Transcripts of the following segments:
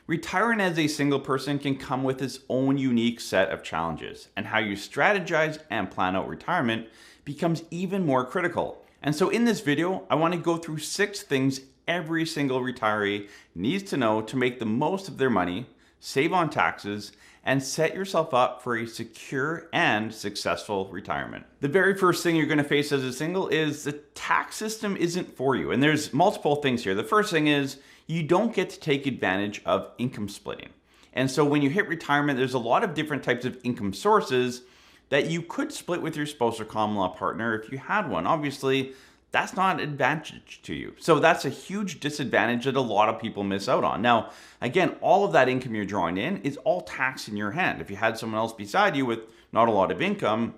Retiring as a single person can come with its own unique set of challenges, and how you strategize and plan out retirement becomes even more critical. And so in this video, I want to go through 6 things every single retiree needs to know to make the most of their money, save on taxes, and set yourself up for a secure and successful retirement. The very first thing you're going to face as a single is the tax system isn't for you. And there's multiple things here. The first thing is you don't get to take advantage of income splitting. And so when you hit retirement, there's a lot of different types of income sources that you could split with your spouse or common law partner if you had one. Obviously, that's not an advantage to you. So that's a huge disadvantage that a lot of people miss out on. Now, again, all of that income you're drawing in is all taxed in your hand. If you had someone else beside you with not a lot of income,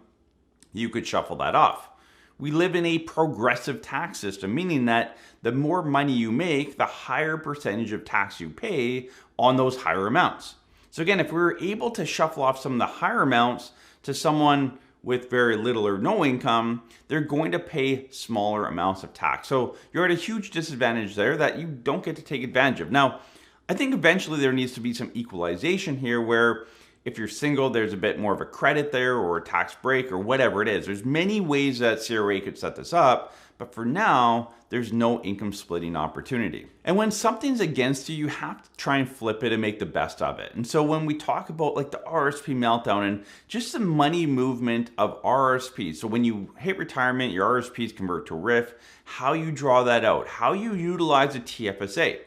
you could shuffle that off. We live in a progressive tax system, meaning that the more money you make, the higher percentage of tax you pay on those higher amounts. So again, if we were able to shuffle off some of the higher amounts to someone with very little or no income, they're going to pay smaller amounts of tax. So you're at a huge disadvantage there that you don't get to take advantage of. Now, I think eventually there needs to be some equalization here where if you're single, there's a bit more of a credit there or a tax break or whatever it is. There's many ways that CRA could set this up, but for now, there's no income splitting opportunity. And when something's against you, you have to try and flip it and make the best of it. And so when we talk about like the RRSP meltdown and just the money movement of RRSPs, so when you hit retirement, your RRSPs convert to RIF, how you draw that out, how you utilize a TFSA.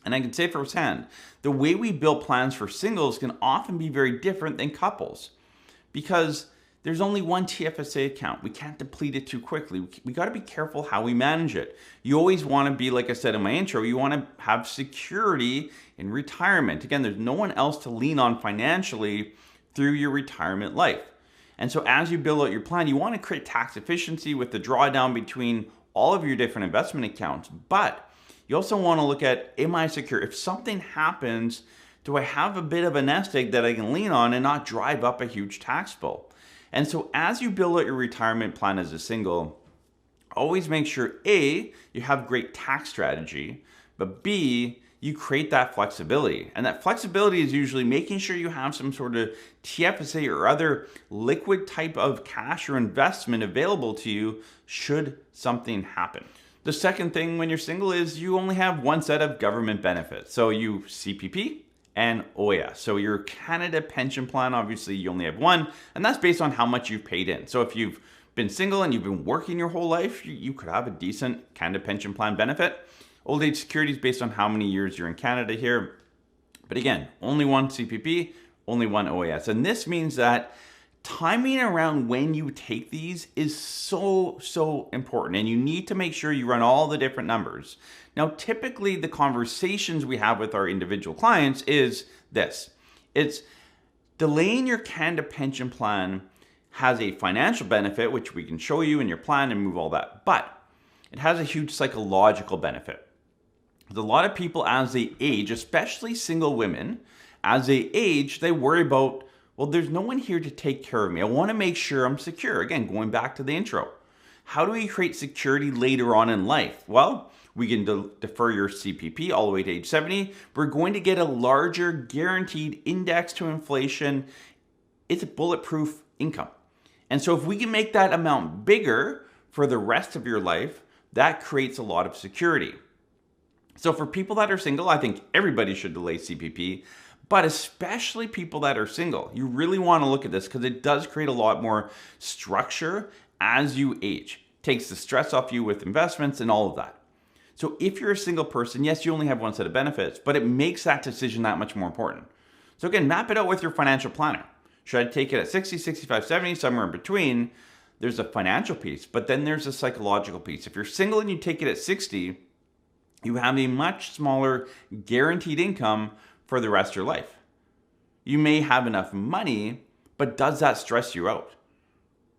And I can say firsthand, the way we build plans for singles can often be very different than couples because there's only one TFSA account. We can't deplete it too quickly. We got to be careful how we manage it. You always want to be, like I said in my intro, you want to have security in retirement. Again, there's no one else to lean on financially through your retirement life. And so as you build out your plan, you want to create tax efficiency with the drawdown between all of your different investment accounts. But you also want to look at, am I secure? If something happens, do I have a bit of a nest egg that I can lean on and not drive up a huge tax bill? And so as you build out your retirement plan as a single, always make sure A, you have great tax strategy, but B, you create that flexibility. And that flexibility is usually making sure you have some sort of TFSA or other liquid type of cash or investment available to you should something happen. The second thing when you're single is you only have one set of government benefits. So you CPP and OAS. So your Canada pension plan, obviously you only have one, and that's based on how much you've paid in. So if you've been single and you've been working your whole life, you could have a decent Canada pension plan benefit. Old age security is based on how many years you're in Canada here. But again, only one CPP, only one OAS. And this means that timing around when you take these is so important, and you need to make sure you run all the different numbers. Now, typically the conversations we have with our individual clients is this. It's delaying your Canada pension plan has a financial benefit, which we can show you in your plan and move all that, but it has a huge psychological benefit. A lot of people as they age, especially single women, as they age, they worry about, well, there's no one here to take care of me. I want to make sure I'm secure. Again, going back to the intro. How do we create security later on in life? Well, we can defer your CPP all the way to age 70. We're going to get a larger guaranteed index to inflation. It's a bulletproof income. And so if we can make that amount bigger for the rest of your life, that creates a lot of security. So for people that are single, I think everybody should delay CPP. But especially people that are single, you really want to look at this because it does create a lot more structure as you age. It takes the stress off you with investments and all of that. So if you're a single person, yes, you only have one set of benefits, but it makes that decision that much more important. So again, map it out with your financial planner. Should I take it at 60, 65, 70, somewhere in between? There's a financial piece, but then there's a psychological piece. If you're single and you take it at 60, you have a much smaller guaranteed income for the rest of your life. You may have enough money, but does that stress you out?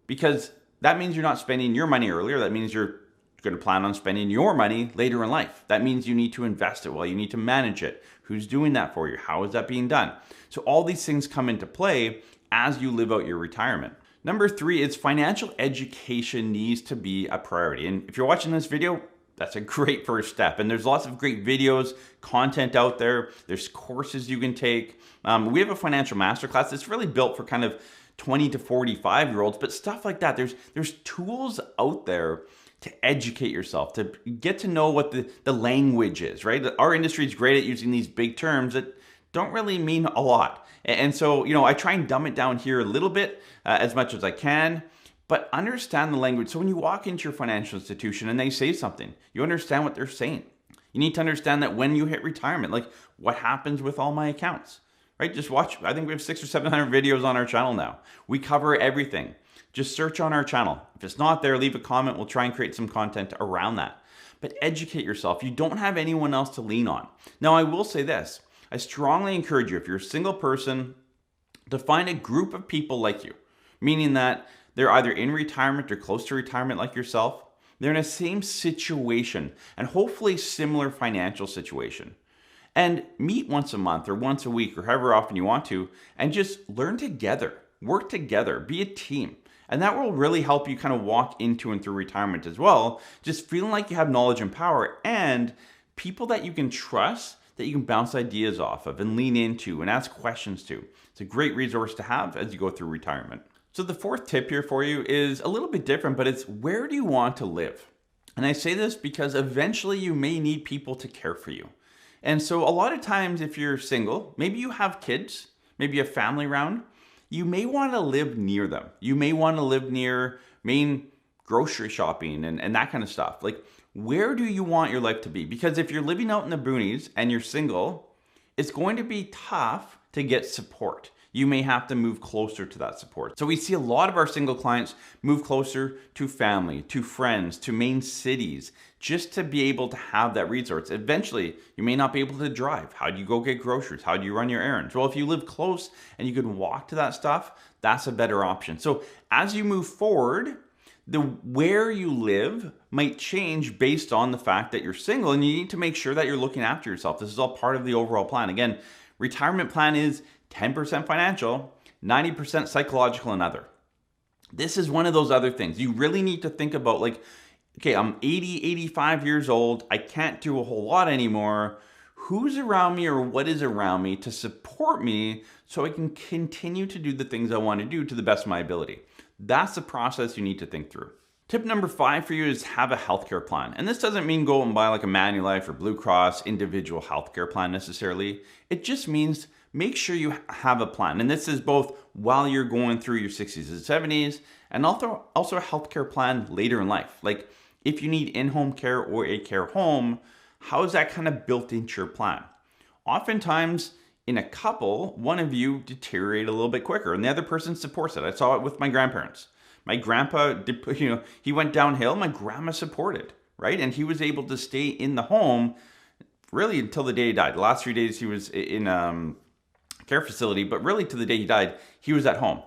Because that means you're not spending your money earlier. That means you're going to plan on spending your money later in life. That means you need to invest it well. You need to manage it. Who's doing that for you? How is that being done? So all these things come into play as you live out your retirement. Number 3 is financial education needs to be a priority. And if you're watching this video, that's a great first step. And there's lots of great videos, content out there. There's courses you can take. We have a financial masterclass that's really built for kind of 20 to 45-year-olds, but stuff like that. There's tools out there to educate yourself, to get to know what the language is, right? Our industry is great at using these big terms that don't really mean a lot. And so, I try and dumb it down here a little bit as much as I can, but understand the language. So when you walk into your financial institution and they say something, you understand what they're saying. You need to understand that when you hit retirement, like what happens with all my accounts, right? Just watch. I think we have 600 or 700 videos on our channel now. We cover everything. Just search on our channel. If it's not there, leave a comment. We'll try and create some content around that. But educate yourself. You don't have anyone else to lean on. Now, I will say this. I strongly encourage you, if you're a single person, to find a group of people like you, meaning that they're either in retirement or close to retirement like yourself. They're in the same situation and hopefully similar financial situation. And meet once a month or once a week or however often you want to, and just learn together, work together, be a team. And that will really help you kind of walk into and through retirement as well, just feeling like you have knowledge and power and people that you can trust, that you can bounce ideas off of and lean into and ask questions to. It's a great resource to have as you go through retirement. So the fourth tip here for you is a little bit different, but it's where do you want to live? And I say this because eventually you may need people to care for you. And so a lot of times if you're single, maybe you have kids, maybe you have family around, you may want to live near them. You may want to live near main grocery shopping and that kind of stuff. Like, where do you want your life to be? Because if you're living out in the boonies and you're single, it's going to be tough to get support. You may have to move closer to that support. So we see a lot of our single clients move closer to family, to friends, to main cities, just to be able to have that resource. Eventually, you may not be able to drive. How do you go get groceries? How do you run your errands? Well, if you live close and you can walk to that stuff, that's a better option. So as you move forward, where you live might change based on the fact that you're single, and you need to make sure that you're looking after yourself. This is all part of the overall plan. Again, retirement plan is 10% financial, 90% psychological and other. This is one of those other things. You really need to think about, like, okay, I'm 80, 85 years old. I can't do a whole lot anymore. Who's around me or what is around me to support me so I can continue to do the things I want to do to the best of my ability? That's the process you need to think through. Tip number 5 for you is have a healthcare plan. And this doesn't mean go and buy like a Manulife or Blue Cross individual healthcare plan necessarily. It just means make sure you have a plan. And this is both while you're going through your 60s and 70s, and also a healthcare plan later in life. Like if you need in-home care or a care home, how is that kind of built into your plan? Oftentimes in a couple, one of you deteriorate a little bit quicker and the other person supports it. I saw it with my grandparents. My grandpa, he went downhill, my grandma supported, right? And he was able to stay in the home really until the day he died. The last 3 days he was in care facility, but really to the day he died, he was at home.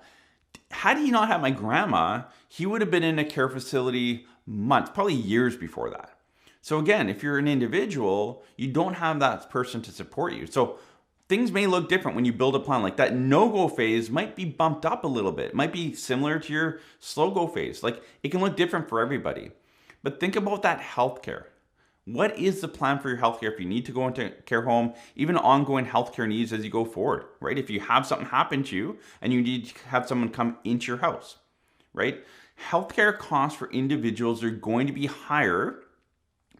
Had he not had my grandma, he would have been in a care facility months, probably years before that. So again, if you're an individual, you don't have that person to support you. So things may look different when you build a plan. Like that no-go phase might be bumped up a little bit. It might be similar to your slow-go phase. Like it can look different for everybody. But think about that healthcare. What is the plan for your healthcare if you need to go into care home, even ongoing healthcare needs as you go forward, right? If you have something happen to you and you need to have someone come into your house, right? Healthcare costs for individuals are going to be higher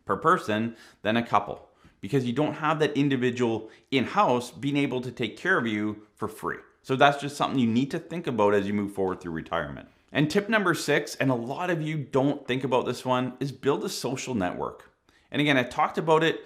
per person than a couple, because you don't have that individual in-house being able to take care of you for free. So that's just something you need to think about as you move forward through retirement. And tip number 6, and a lot of you don't think about this one, is build a social network. And again, I talked about it,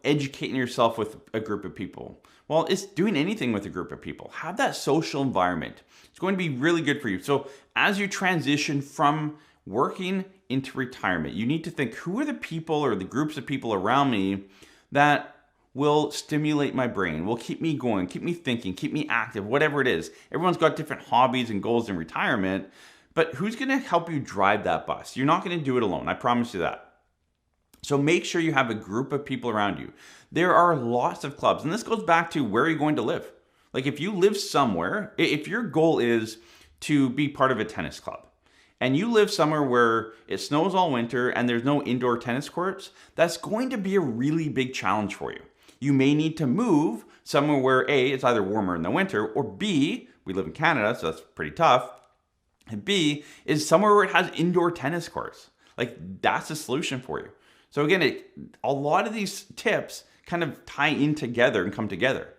educating yourself with a group of people. Well, it's doing anything with a group of people. Have that social environment. It's going to be really good for you. So as you transition from working into retirement, you need to think, who are the people or the groups of people around me that will stimulate my brain, will keep me going, keep me thinking, keep me active, whatever it is. Everyone's got different hobbies and goals in retirement, but who's gonna help you drive that bus? You're not gonna do it alone, I promise you that. So make sure you have a group of people around you. There are lots of clubs, and this goes back to where you're going to live. Like if you live somewhere, if your goal is to be part of a tennis club, and you live somewhere where it snows all winter and there's no indoor tennis courts, that's going to be a really big challenge for you. You may need to move somewhere where A, it's either warmer in the winter, or B, we live in Canada, so that's pretty tough, and B, is somewhere where it has indoor tennis courts. Like, that's a solution for you. So again, a lot of these tips kind of tie in together and come together.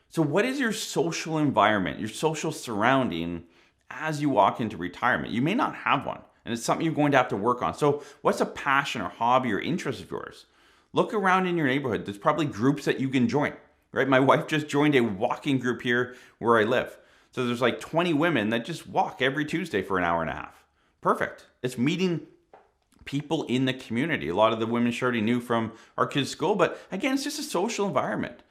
So what is your social environment, your social surrounding as you walk into retirement? You may not have one, and it's something you're going to have to work on. So what's a passion or hobby or interest of yours? Look around in your neighborhood. There's probably groups that you can join, right? My wife just joined a walking group here where I live. So there's like 20 women that just walk every Tuesday for an hour and a half. Perfect. It's meeting people in the community. A lot of the women she already knew from our kids' school, but again, it's just a social environment.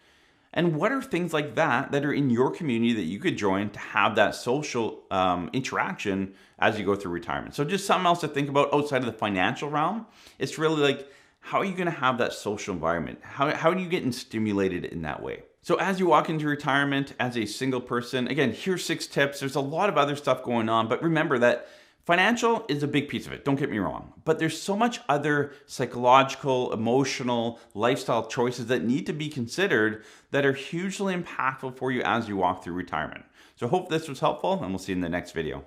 And what are things like that that are in your community that you could join to have that social interaction as you go through retirement? So just something else to think about outside of the financial realm. It's really like, how are you going to have that social environment? How do you get stimulated in that way? So as you walk into retirement as a single person, again, here's 6 tips. There's a lot of other stuff going on, but remember that financial is a big piece of it, don't get me wrong, but there's so much other psychological, emotional, lifestyle choices that need to be considered that are hugely impactful for you as you walk through retirement. So I hope this was helpful, and we'll see you in the next video.